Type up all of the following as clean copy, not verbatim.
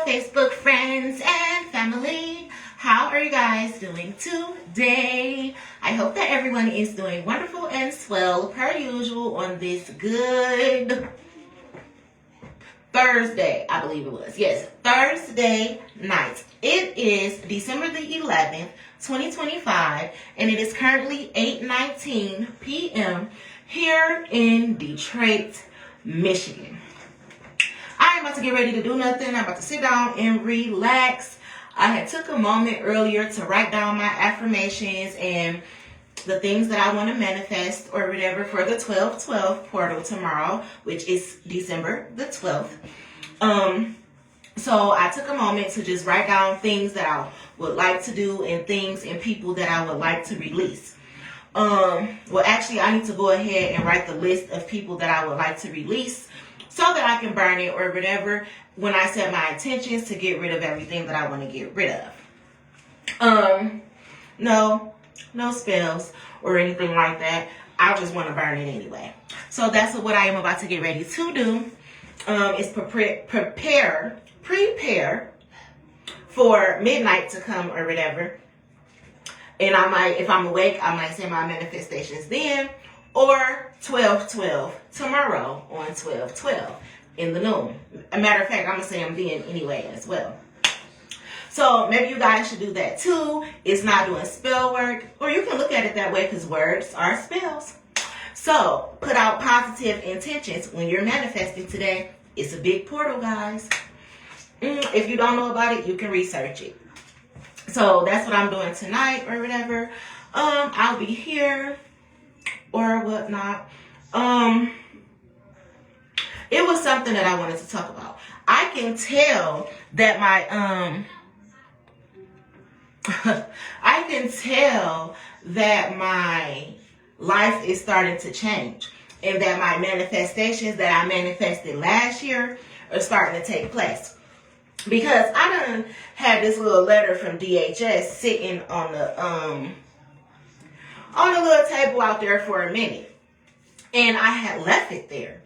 Facebook friends and family. How are you guys doing today? I hope that everyone is doing wonderful and swell per usual on this good Thursday, I believe it was. Yes, Thursday night. It is December the 11th, 2025, and it is currently 8:19 p.m. here in Detroit, Michigan. I'm about to get ready to do nothing. I'm about to sit down and relax. I had took a moment earlier to write down my affirmations and the things that I want to manifest or whatever for the 12/12 portal tomorrow, which is December the 12th. So I took a moment to just write down things that I would like to do and things and people that I would like to release. Well, actually, I need to go ahead and write the list of people that I would like to release so that I can burn it or whatever when I set my intentions to get rid of everything that I want to get rid of. No spells or anything like that. I just want to burn it anyway. So that's what I am about to get ready to do. Is prepare for midnight to come or whatever. And I might, if I'm awake, I might say my manifestations then, or 12/12 tomorrow on 12/12 in the noon. A matter of fact, I'm gonna say them then anyway as well. So maybe you guys should do that too. It's not doing spell work, or you can look at it that way because words are spells. So put out positive intentions when you're manifesting today. It's a big portal, guys. If you don't know about it, you can research it. So that's what I'm doing tonight or whatever. I'll be here or whatnot. It was something that I wanted to talk about. I can tell that my life is starting to change and that my manifestations that I manifested last year are starting to take place. Because I done had this little letter from DHS sitting on the little table out there for a minute. And I had left it there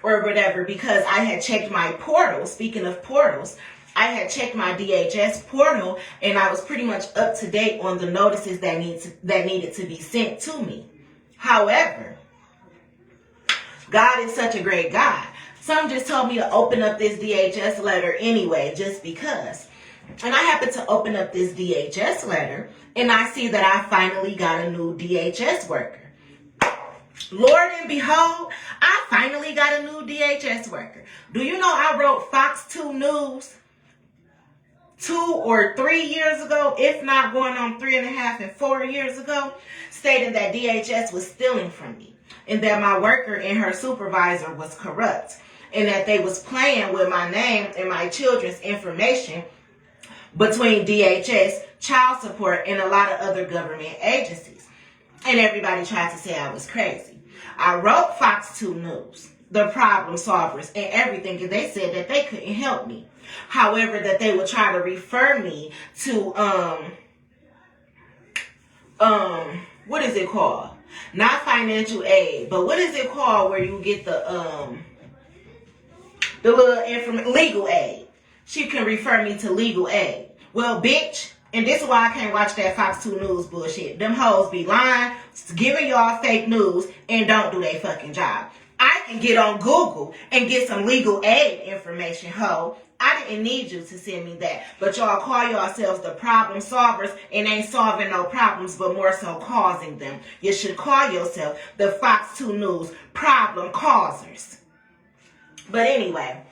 or whatever because I had checked my portal. Speaking of portals, I had checked my DHS portal and I was pretty much up to date on the notices that needed to be sent to me. However, God is such a great God. Some just told me to open up this DHS letter anyway, just because. And I happened to open up this DHS letter, and I see that I finally got a new DHS worker. Lord and behold, I finally got a new DHS worker. Do you know I wrote Fox 2 News 2 or 3 years ago, if not going on 3.5 and 4 years ago, stating that DHS was stealing from me, and that my worker and her supervisor was corrupt, and that they was playing with my name and my children's information between DHS, child support, and a lot of other government agencies. And everybody tried to say I was crazy. I wrote Fox 2 News, the problem solvers, and everything, and they said that they couldn't help me. However, that they would try to refer me to, what is it called? Not financial aid, but what is it called where you get the little legal aid? She can refer me to legal aid. Well, bitch, and this is why I can't watch that Fox 2 News bullshit. Them hoes be lying, giving y'all fake news, and don't do their fucking job. I can get on Google and get some legal aid information, ho. I didn't need you to send me that. But y'all call yourselves the problem solvers and ain't solving no problems, but more so causing them. You should call yourself the Fox 2 News problem causers. But anyway,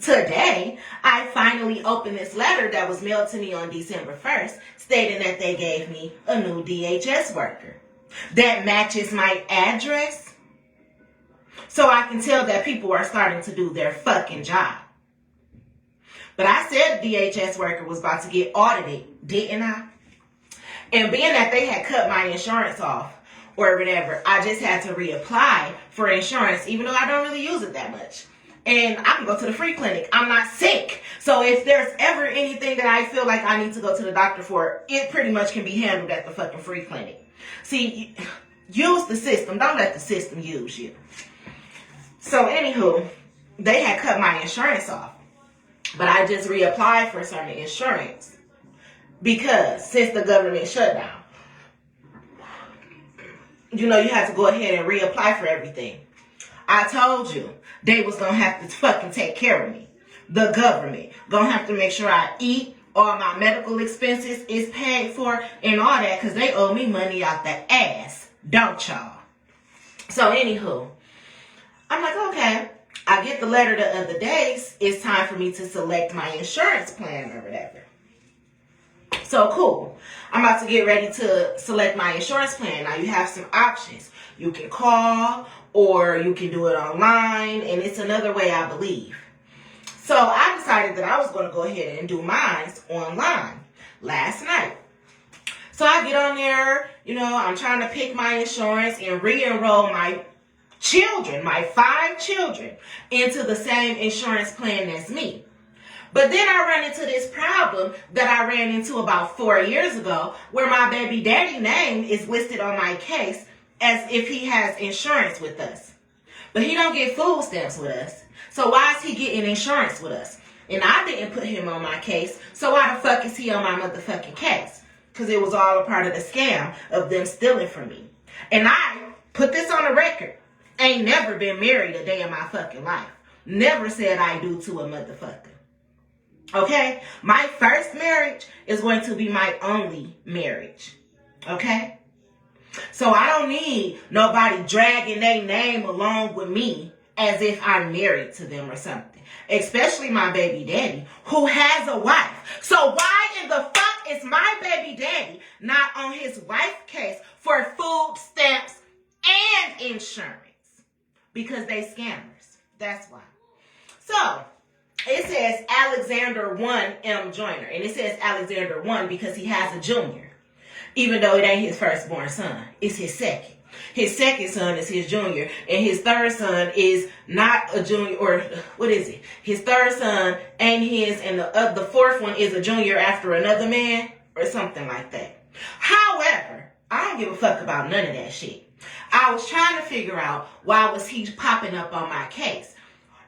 today, I finally opened this letter that was mailed to me on December 1st, stating that they gave me a new DHS worker that matches my address. So I can tell that people are starting to do their fucking job. But I said the DHS worker was about to get audited, didn't I? And being that they had cut my insurance off or whatever, I just had to reapply for insurance, even though I don't really use it that much. And I can go to the free clinic. I'm not sick. So if there's ever anything that I feel like I need to go to the doctor for, it pretty much can be handled at the fucking free clinic. See, use the system. Don't let the system use you. So anywho, they had cut my insurance off. But I just reapplied for some insurance because since the government shutdown, you know, you have to go ahead and reapply for everything. I told you they was gonna have to fucking take care of me. The government gonna have to make sure I eat, all my medical expenses is paid for, and all that, because they owe me money out the ass, don't y'all? So anywho, I'm like, okay. I get the letter the other day. It's time for me to select my insurance plan or whatever. So cool. I'm about to get ready to select my insurance plan. Now you have some options. You can call or you can do it online, and it's another way, I believe. So I decided that I was going to go ahead and do mine online last night. So I get on there, you know, I'm trying to pick my insurance and re-enroll my children, my 5 children, into the same insurance plan as me. But then I ran into this problem that I ran into about 4 years ago, where my baby daddy name is listed on my case as if he has insurance with us. But he don't get food stamps with us. So why is he getting insurance with us? And I didn't put him on my case, so why the fuck is he on my motherfucking case? Because it was all a part of the scam of them stealing from me. And I put this on the record. Ain't never been married a day in my fucking life. Never said I do to a motherfucker. Okay? My first marriage is going to be my only marriage. Okay? So I don't need nobody dragging their name along with me as if I'm married to them or something. Especially my baby daddy, who has a wife. So why in the fuck is my baby daddy not on his wife's case for food stamps and insurance? Because they scammers. That's why. So, it says Alexander 1 M. Joyner. And it says Alexander 1 because he has a junior. Even though it ain't his firstborn son. It's his second. His second son is his junior. And his third son is not a junior. Or, what is it? His third son ain't his. And the fourth one is a junior after another man. Or something like that. However, I don't give a fuck about none of that shit. I was trying to figure out why was he popping up on my case.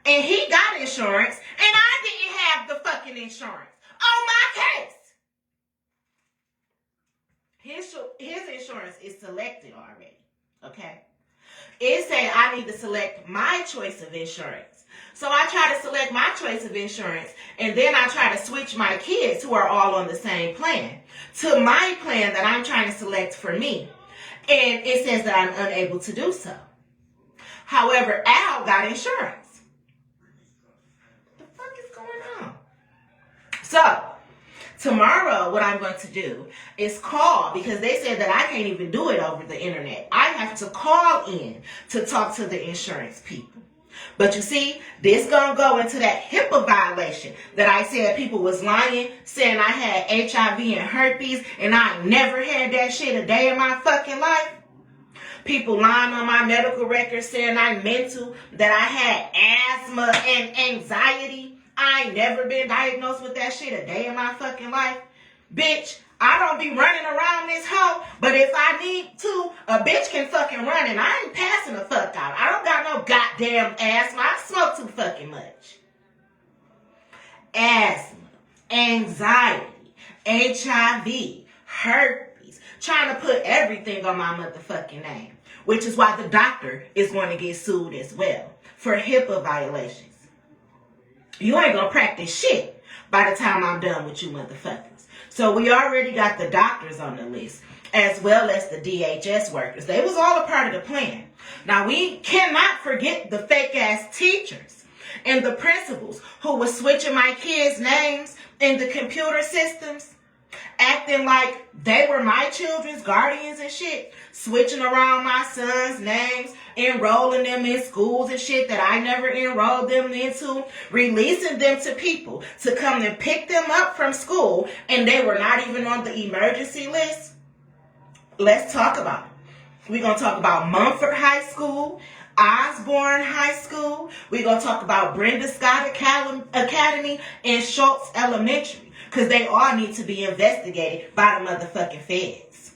And he got insurance, and I didn't have the fucking insurance on my case. His insurance is selected already, okay? It said I need to select my choice of insurance. So I try to select my choice of insurance, and then I try to switch my kids, who are all on the same plan, to my plan that I'm trying to select for me. And it says that I'm unable to do so. However, Al got insurance. What the fuck is going on? So, tomorrow what I'm going to do is call, because they said that I can't even do it over the internet. I have to call in to talk to the insurance people. But you see, this gonna go into that HIPAA violation that I said people was lying, saying I had HIV and herpes, and I never had that shit a day in my fucking life. People lying on my medical records saying I'm mental, that I had asthma and anxiety. I ain't never been diagnosed with that shit a day in my fucking life. Bitch, I don't be running around this hoe, but if I need to, a bitch can fucking run, and I ain't passing the fuck out. I don't got no goddamn asthma. I smoke too fucking much. Asthma, anxiety, HIV, herpes, trying to put everything on my motherfucking name, which is why the doctor is going to get sued as well for HIPAA violations. You ain't gonna practice shit by the time I'm done with you motherfuckers. So we already got the doctors on the list, as well as the DHS workers. They was all a part of the plan. Now we cannot forget the fake ass teachers and the principals who was switching my kids' names in the computer systems, acting like they were my children's guardians and shit, switching around my son's names, enrolling them in schools and shit that I never enrolled them into, releasing them to people to come and pick them up from school, and they were not even on the emergency list. Let's talk about it. We're going to talk about Mumford High School, Osborne High School. We're going to talk about Brenda Scott Academy and Schultz Elementary, because they all need to be investigated by the motherfucking feds.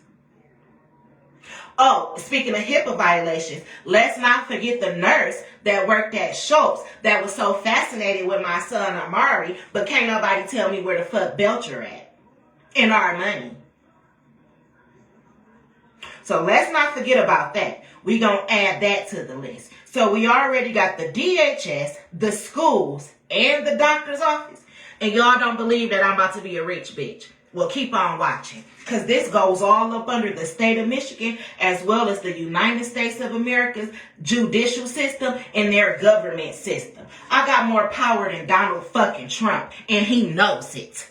Oh, speaking of HIPAA violations, let's not forget the nurse that worked at Schultz that was so fascinated with my son Amari, but can't nobody tell me where the fuck Belcher at in our money. So let's not forget about that. We gonna add that to the list. So we already got the DHS, the schools, and the doctor's office. And y'all don't believe that I'm about to be a rich bitch. Well, keep on watching. Because this goes all up under the state of Michigan, as well as the United States of America's judicial system and their government system. I got more power than Donald fucking Trump, and he knows it.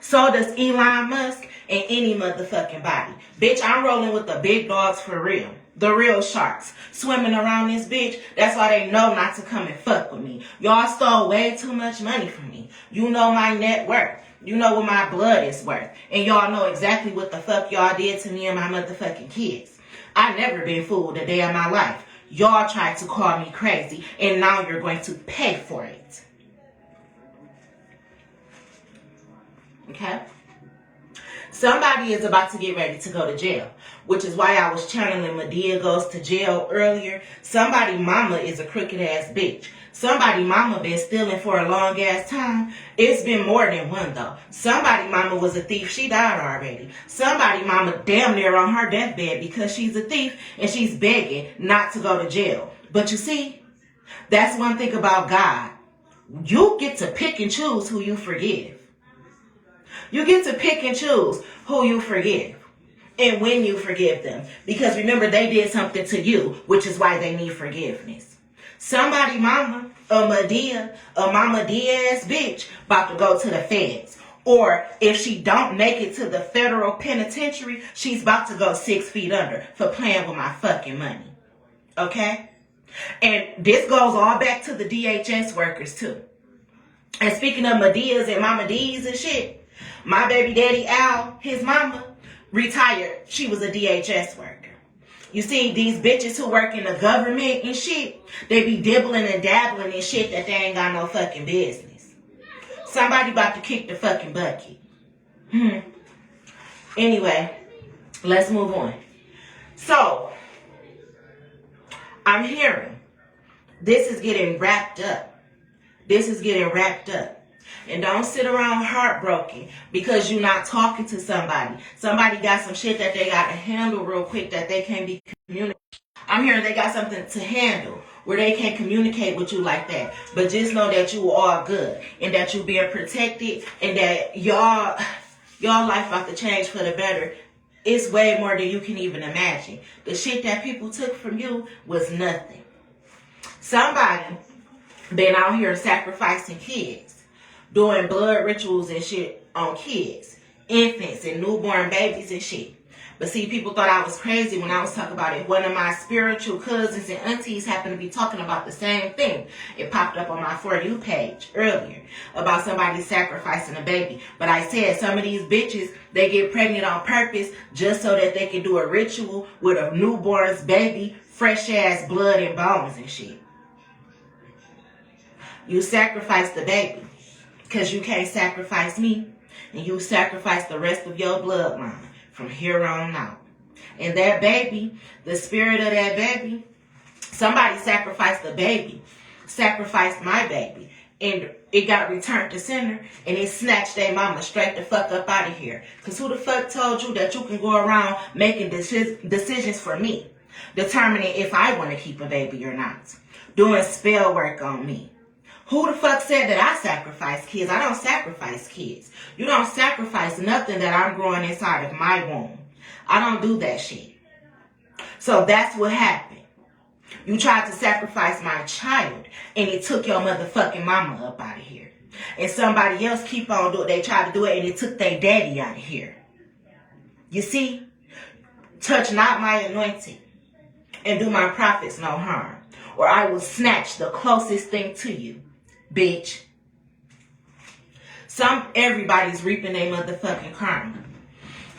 So does Elon Musk and any motherfucking body. Bitch, I'm rolling with the big dogs for real. The real sharks. Swimming around this bitch. That's why they know not to come and fuck with me. Y'all stole way too much money from me. You know my net worth. You know what my blood is worth. And y'all know exactly what the fuck y'all did to me and my motherfucking kids. I never been fooled a day of my life. Y'all tried to call me crazy. And now you're going to pay for it. Okay? Somebody is about to get ready to go to jail, which is why I was channeling Medea goes to jail earlier. Somebody mama is a crooked ass bitch. Somebody mama been stealing for a long ass time. It's been more than one though. Somebody mama was a thief. She died already. Somebody mama damn near on her deathbed because she's a thief and she's begging not to go to jail. But you see, that's one thing about God. You get to pick and choose who you forgive. You get to pick and choose who you forgive and when you forgive them. Because remember, they did something to you, which is why they need forgiveness. Somebody mama, a Medea, a Mama Diaz bitch, about to go to the feds. Or if she don't make it to the federal penitentiary, she's about to go 6 feet under for playing with my fucking money. Okay? And this goes all back to the DHS workers too. And speaking of Medeas and Mama D's and shit, my baby daddy Al, his mama, retired. She was a DHS worker. You see, these bitches who work in the government and shit, they be dibbling and dabbling in shit that they ain't got no fucking business. Somebody about to kick the fucking bucket. Anyway, let's move on. So, I'm hearing this is getting wrapped up. This is getting wrapped up. And don't sit around heartbroken because you're not talking to somebody. Somebody got some shit that they got to handle real quick that they can't be communicating. I'm hearing they got something to handle where they can't communicate with you like that. But just know that you are good and that you being protected and that y'all life about to change for the better. It's way more than you can even imagine. The shit that people took from you was nothing. Somebody been out here sacrificing kids. Doing blood rituals and shit on kids, infants and newborn babies and shit. But see, people thought I was crazy when I was talking about it. One of my spiritual cousins and aunties happened to be talking about the same thing. It popped up on my For You page earlier about somebody sacrificing a baby. But I said some of these bitches, they get pregnant on purpose just so that they can do a ritual with a newborn's baby, fresh ass blood and bones and shit. You sacrifice the baby. Because you can't sacrifice me. And you sacrifice the rest of your bloodline from here on out. And that baby, the spirit of that baby, somebody sacrificed the baby. Sacrificed my baby. And it got returned to sender. And it snatched their mama straight the fuck up out of here. Because who the fuck told you that you can go around making decisions for me? Determining if I want to keep a baby or not. Doing spell work on me. Who the fuck said that I sacrifice kids? I don't sacrifice kids. You don't sacrifice nothing that I'm growing inside of my womb. I don't do that shit. So that's what happened. You tried to sacrifice my child and it took your motherfucking mama up out of here. And somebody else keep on doing it. They tried to do it and it took their daddy out of here. You see? Touch not my anointing and do my prophets no harm. Or I will snatch the closest thing to you. Bitch. Everybody's reaping their motherfucking karma.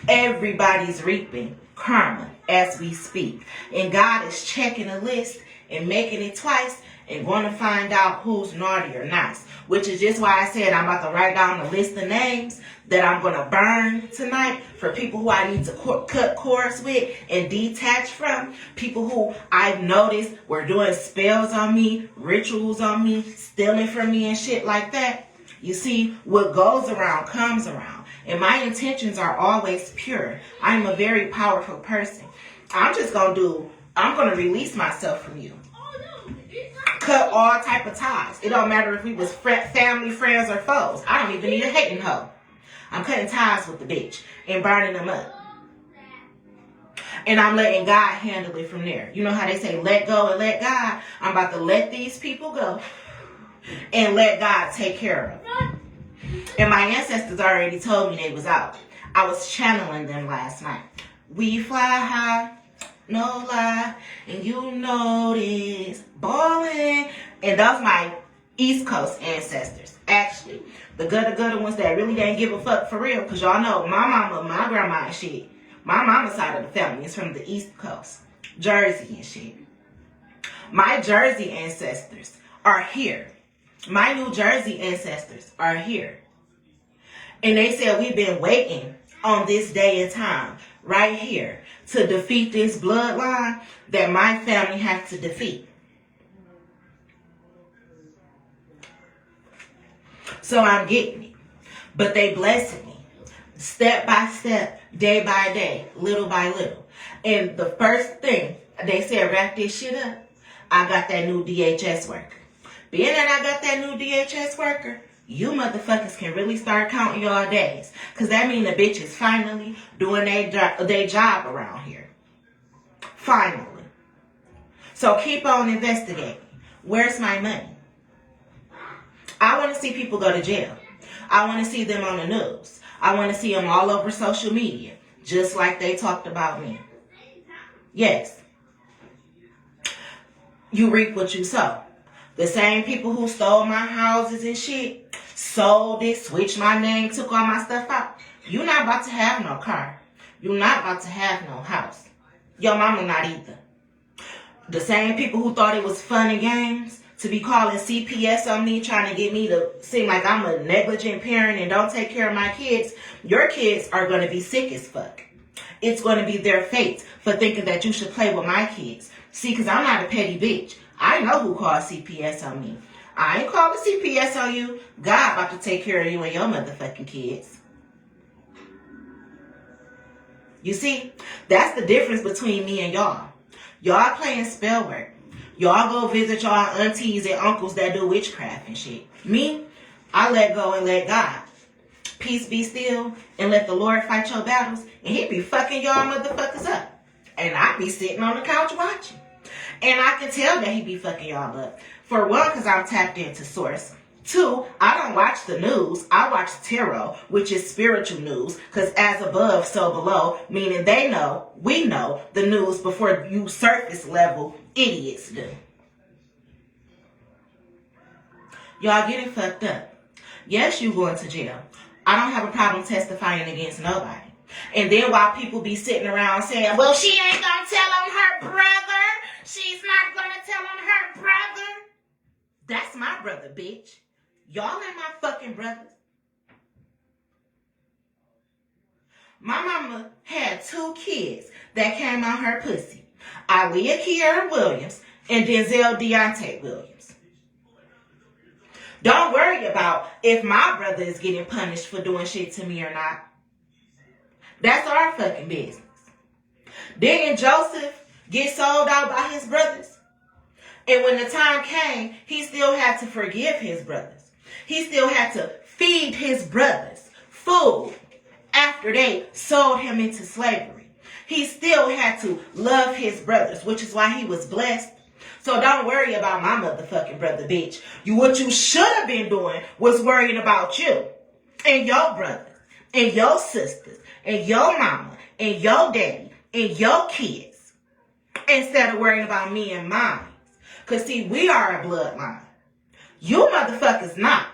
Everybody's reaping karma as we speak. And God is checking a list and making it twice and going to find out who's naughty or nice. Which is just why I said I'm about to write down a list of names that I'm going to burn tonight for people who I need to cut cords with and detach from. People who I've noticed were doing spells on me, rituals on me, stealing from me and shit like that. You see, what goes around comes around. And my intentions are always pure. I'm a very powerful person. I'm going to release myself from you. Cut all type of ties. It don't matter if we was family, friends, or foes. I don't even need a hating hoe. I'm cutting ties with the bitch and burning them up. And I'm letting God handle it from there. You know how they say let go and let God? I'm about to let these people go and let God take care of them. And my ancestors already told me they was out. I was channeling them last night. We fly high, no lie, and you know this, ballin'. And those my East Coast ancestors, actually. The good ones that really didn't give a fuck for real. Because y'all know my mama, my grandma and shit. My mama's side of the family is from the East Coast. Jersey and shit. My Jersey ancestors are here. My New Jersey ancestors are here. And they said we've been waiting on this day and time right here to defeat this bloodline that my family has to defeat. So I'm getting it. But they blessing me. Step by step, day by day, little by little. And the first thing, they said wrap this shit up. I got that new DHS worker. Being that I got that new DHS worker, you motherfuckers can really start counting your days. Because that means the bitch is finally doing their job around here. Finally. So keep on investigating. Where's my money? I want to see people go to jail. I want to see them on the news. I want to see them all over social media. Just like they talked about me. Yes. You reap what you sow. The same people who stole my houses and shit, sold it, switched my name, took all my stuff out. You're not about to have no car. You're not about to have no house. Your mama not either. The same people who thought it was fun and games to be calling CPS on me, trying to get me to seem like I'm a negligent parent and don't take care of my kids, your kids are going to be sick as fuck. It's going to be their fate for thinking that you should play with my kids. See, because I'm not a petty bitch. I know who called CPS on me. I ain't calling CPS on you. God about to take care of you and your motherfucking kids. You see, that's the difference between me and y'all. Y'all playing spell work. Y'all go visit y'all aunties and uncles that do witchcraft and shit. Me, I let go and let God. Peace be still and let the Lord fight your battles. And he be fucking y'all motherfuckers up. And I be sitting on the couch watching. And I can tell that he be fucking y'all up. For one, because I'm tapped into source. Two, I don't watch the news. I watch tarot, which is spiritual news. Because as above, so below. Meaning they know, we know the news before you surface level idiots do. Y'all getting fucked up. Yes, you going to jail. I don't have a problem testifying against nobody. And then while people be sitting around saying, well, she ain't gonna tell on her brother. She's not gonna tell on her brother. That's my brother, bitch. Y'all ain't my fucking brothers. My mama had 2 kids that came out her pussy. Aaliyah Kiera Williams and Denzel Deontay Williams. Don't worry about if my brother is getting punished for doing shit to me or not. That's our fucking business. Didn't Joseph get sold out by his brothers? And when the time came, he still had to forgive his brothers. He still had to feed his brothers food after they sold him into slavery. He still had to love his brothers, which is why he was blessed. So don't worry about my motherfucking brother, bitch. What you should have been doing was worrying about you and your brothers and your sisters and your mama and your daddy and your kids instead of worrying about me and mine. Because, see, we are a bloodline. You motherfuckers not.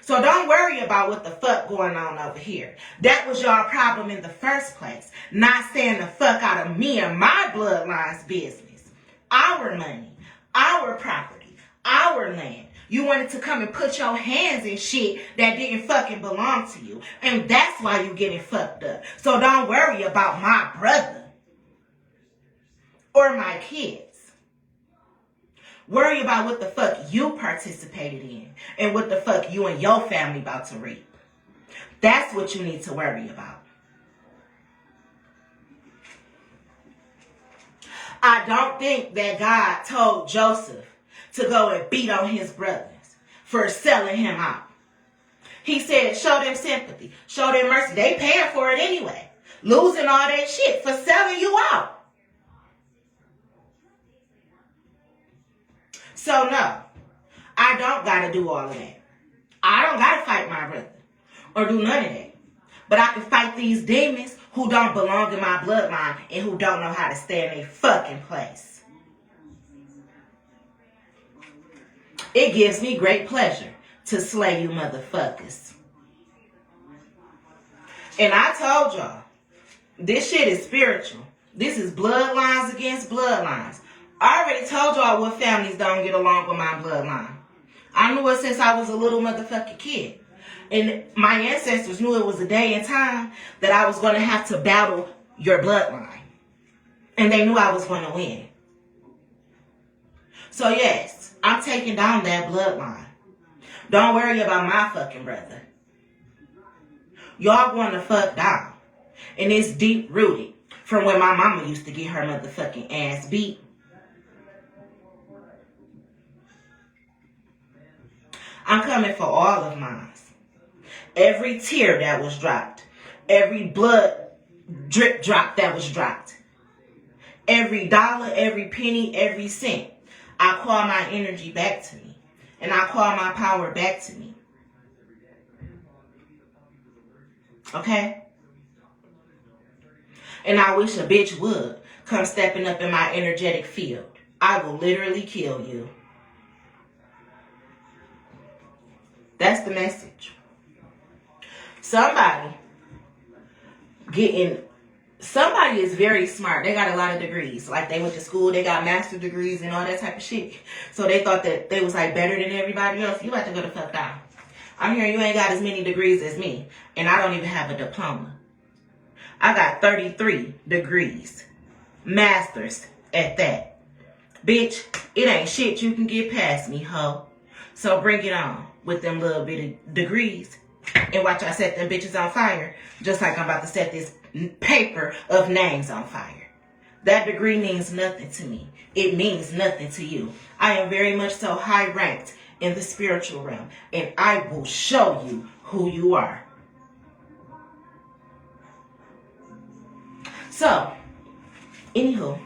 So don't worry about what the fuck going on over here. That was y'all problem in the first place. Not saying the fuck out of me and my bloodline's business. Our money, our property, our land. You wanted to come and put your hands in shit that didn't fucking belong to you. And that's why you getting fucked up. So don't worry about my brother or my kids. Worry about what the fuck you participated in and what the fuck you and your family about to reap. That's what you need to worry about. I don't think that God told Joseph to go and beat on his brothers for selling him out. He said, show them sympathy, show them mercy. They paying for it anyway. Losing all that shit for selling you out. So no, I don't gotta do all of that. I don't gotta fight my brother or do none of that. But I can fight these demons who don't belong in my bloodline and who don't know how to stay in their fucking place. It gives me great pleasure to slay you motherfuckers. And I told y'all, this shit is spiritual. This is bloodlines against bloodlines. I already told y'all what families don't get along with my bloodline. I knew it since I was a little motherfucking kid. And my ancestors knew it was a day and time that I was going to have to battle your bloodline. And they knew I was going to win. So yes, I'm taking down that bloodline. Don't worry about my fucking brother. Y'all going to fuck down. And it's deep rooted from when my mama used to get her motherfucking ass beat. I'm coming for all of mine. Every tear that was dropped. Every blood drip drop that was dropped. Every dollar, every penny, every cent. I call my energy back to me. And I call my power back to me. Okay? And I wish a bitch would come stepping up in my energetic field. I will literally kill you. That's the message. Somebody is very smart. They got a lot of degrees. Like they went to school, they got master degrees and all that type of shit. So they thought that they was like better than everybody else. You have to go the fuck down. I'm hearing you ain't got as many degrees as me. And I don't even have a diploma. I got 33 degrees. Masters at that. Bitch, it ain't shit you can get past me, ho. So bring it on with them little bit of degrees. And watch I set them bitches on fire. Just like I'm about to set this paper of names on fire. That degree means nothing to me. It means nothing to you. I am very much so high ranked in the spiritual realm. And I will show you who you are. So, anywho,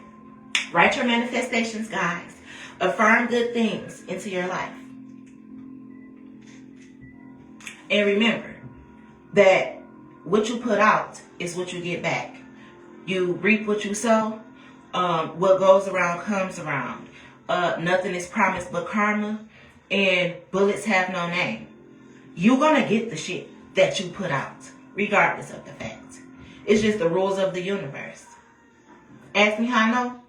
write your manifestations, guys. Affirm good things into your life. And remember that what you put out is what you get back. You reap what you sow. What goes around comes around. Nothing is promised but karma. And bullets have no name. You're going to get the shit that you put out, regardless of the fact. It's just the rules of the universe. Ask me how I know?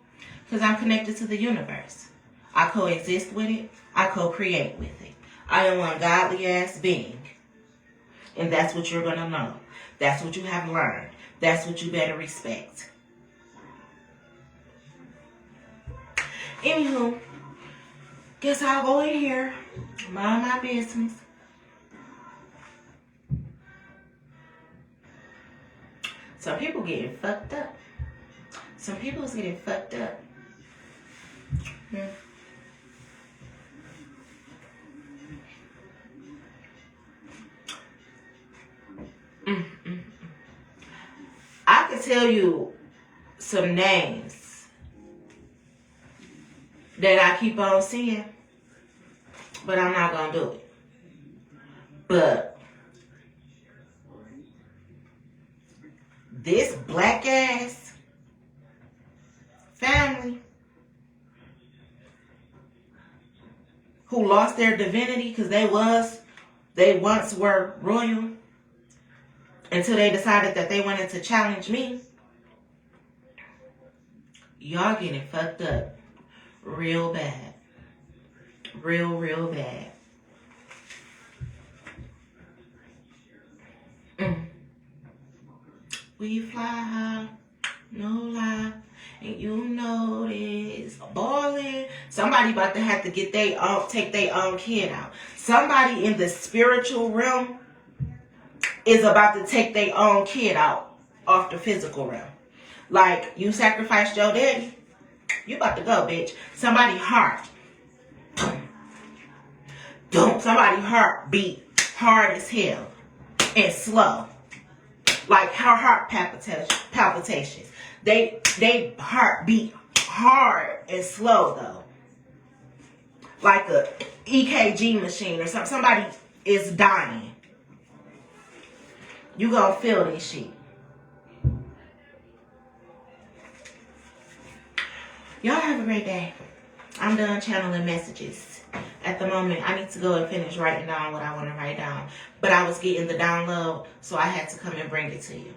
Because I'm connected to the universe. I coexist with it. I co-create with it. I am one godly ass being. And that's what you're going to know. That's what you have learned. That's what you better respect. Anywho, guess I'll go in here. Mind my business. Some people getting fucked up. Some people's getting fucked up. I could tell you some names that I keep on seeing, but I'm not going to do it. But this black ass family who lost their divinity because they once were royal until they decided that they wanted to challenge me. Y'all getting fucked up real bad. Real, real bad. We fly high, no lie, and you know this. Balling. Somebody about to have to get take their own kid out. Somebody in the spiritual realm is about to take their own kid out off the physical realm. Like, you sacrificed your daddy, you about to go, bitch. Somebody heart. Somebody heart beat hard as hell and slow. Like her heart palpitations. They heart beat hard and slow though. Like a EKG machine or something. Somebody is dying. You gonna feel this shit. Y'all have a great day. I'm done channeling messages. At the moment, I need to go and finish writing down what I want to write down. But I was getting the download, so I had to come and bring it to you.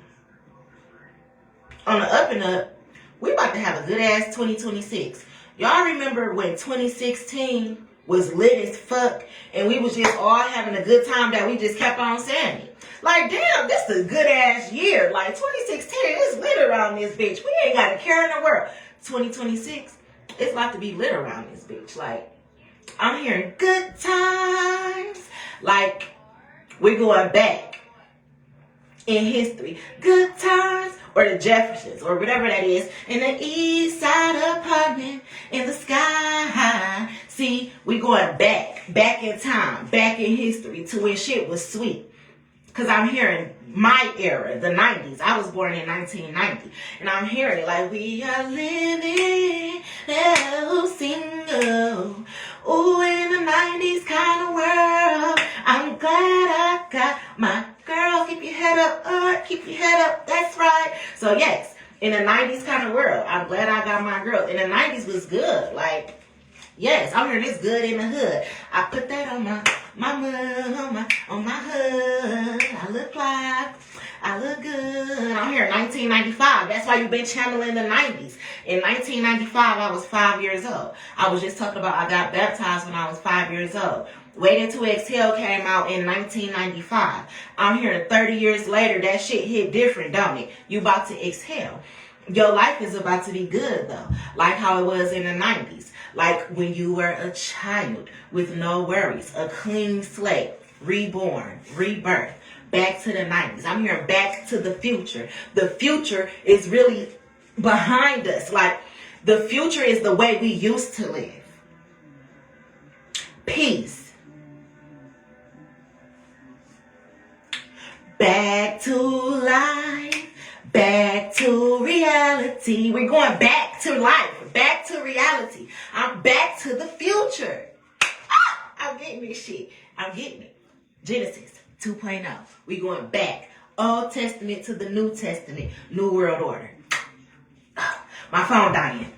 On the up and up, we about to have a good ass 2026. Y'all remember when 2016 was lit as fuck and we was just all having a good time that we just kept on saying it? Like, damn, this is a good ass year. Like, 2016 is lit around this bitch. We ain't got a care in the world. 2026, it's about to be lit around this bitch. Like, I'm hearing good times. Like, we're going back in history. Good times, or the Jeffersons, or whatever that is. In the east side apartment in the sky. See, we going back in time, back in history to when shit was sweet. Because I'm hearing my era, the 90s. I was born in 1990. And I'm hearing it like, we are living single. Ooh, in the 90s kind of world. I'm glad I got my girl. Keep your head up, keep your head up. That's right. So yes, in the 90s kind of world, I'm glad I got my girl. In the 90s was good. Like, yes, I'm hearing this good in the hood. I put that on my mama, on my hood. I look fly. I look good. I'm here in 1995. That's why you've been channeling the 90s. In 1995, I was 5 years old. I was just talking about I got baptized when I was 5 years old. Waiting to Exhale came out in 1995. I'm hearing 30 years later, that shit hit different, don't it? You about to exhale. Your life is about to be good, though. Like how it was in the 90s. Like when you were a child with no worries. A clean slate. Reborn. Rebirth. Back to the 90s. I'm hearing back to the future. The future is really behind us. Like, the future is the way we used to live. Peace. Back to life. Back to reality. We're going back to life. Back to reality. I'm back to the future. I'm getting this shit. I'm getting it. Genesis 2.0. We going back. Old Testament to the New Testament. New World Order. My phone dying.